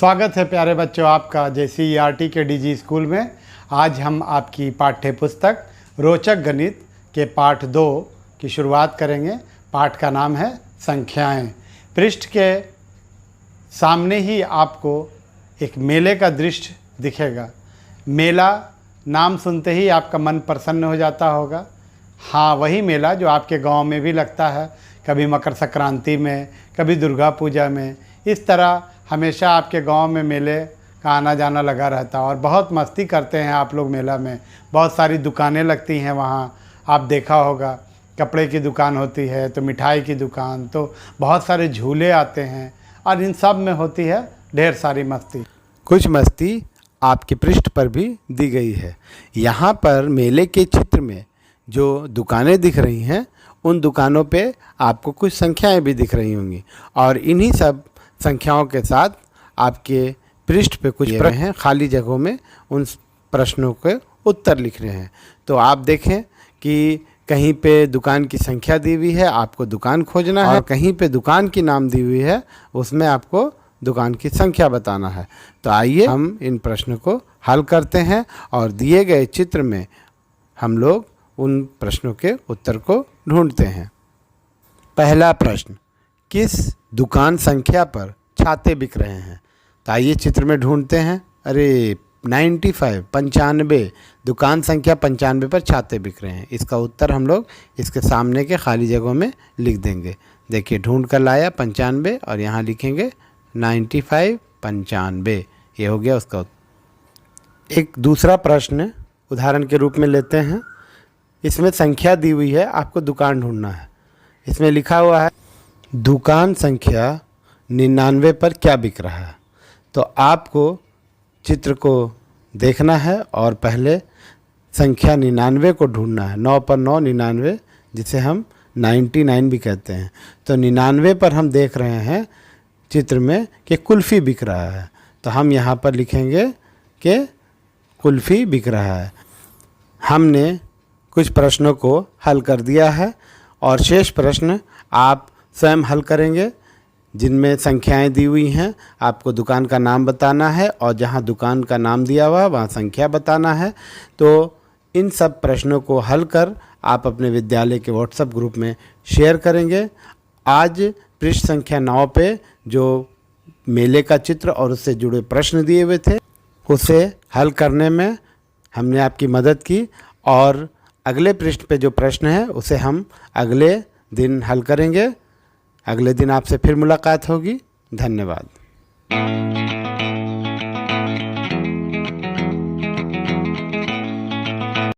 स्वागत है प्यारे बच्चों आपका JCERT के DG स्कूल में। आज हम आपकी पाठ्य पुस्तक रोचक गणित के पाठ 2 की शुरुआत करेंगे। पाठ का नाम है संख्याएं। पृष्ठ के सामने ही आपको एक मेले का दृश्य दिखेगा। मेला नाम सुनते ही आपका मन प्रसन्न हो जाता होगा। हाँ, वही मेला जो आपके गांव में भी लगता है, कभी मकर संक्रांति में, कभी दुर्गा पूजा में। इस तरह हमेशा आपके गांव में मेले का आना जाना लगा रहता है और बहुत मस्ती करते हैं आप लोग मेला में। बहुत सारी दुकानें लगती हैं वहाँ, आप देखा होगा। कपड़े की दुकान होती है, तो मिठाई की दुकान, तो बहुत सारे झूले आते हैं और इन सब में होती है ढेर सारी मस्ती। कुछ मस्ती आपके पृष्ठ पर भी दी गई है। यहाँ पर मेले के चित्र में जो दुकानें दिख रही हैं, उन दुकानों पे आपको कुछ संख्याएं भी दिख रही होंगी और इन्हीं सब संख्याओं के साथ आपके पृष्ठ पे कुछ प्रश्न हैं। खाली जगहों में उन प्रश्नों के उत्तर लिख रहे हैं। तो आप देखें कि कहीं पे दुकान की संख्या दी हुई है, आपको दुकान खोजना है, और कहीं पे दुकान की नाम दी हुई है, उसमें आपको दुकान की संख्या बताना है। तो आइए हम इन प्रश्नों को हल करते हैं और दिए गए चित्र में हम लोग उन प्रश्नों के उत्तर को ढूंढते हैं। पहला प्रश्न, किस दुकान संख्या पर छाते बिक रहे हैं? तो आइए चित्र में ढूंढते हैं। अरे 95 दुकान संख्या 95 पर छाते बिक रहे हैं। इसका उत्तर हम लोग इसके सामने के खाली जगहों में लिख देंगे। देखिए ढूंढ कर लाया 95 और यहाँ लिखेंगे 95 ये हो गया उसका उत्तर। एक दूसरा प्रश्न उदाहरण के रूप में लेते हैं। इसमें संख्या दी हुई है, आपको दुकान ढूंढना है। इसमें लिखा हुआ है दुकान संख्या 99 पर क्या बिक रहा है। तो आपको चित्र को देखना है और पहले संख्या 99 को ढूंढना है। 9 पर 9 99, जिसे हम 99 भी कहते हैं। तो 99 पर हम देख रहे हैं चित्र में कि कुल्फ़ी बिक रहा है। तो हम यहाँ पर लिखेंगे कि कुल्फ़ी बिक रहा है। हमने कुछ प्रश्नों को हल कर दिया है और शेष प्रश्न आप स्वयं हल करेंगे, जिनमें संख्याएं दी हुई हैं। आपको दुकान का नाम बताना है और जहां दुकान का नाम दिया हुआ वहां संख्या बताना है। तो इन सब प्रश्नों को हल कर आप अपने विद्यालय के व्हाट्सएप ग्रुप में शेयर करेंगे। आज पृष्ठ संख्या 9 पे जो मेले का चित्र और उससे जुड़े प्रश्न दिए हुए थे, उसे हल करने में हमने आपकी मदद की और अगले पृष्ठ पे जो प्रश्न है उसे हम अगले दिन हल करेंगे। अगले दिन आपसे फिर मुलाकात होगी। धन्यवाद।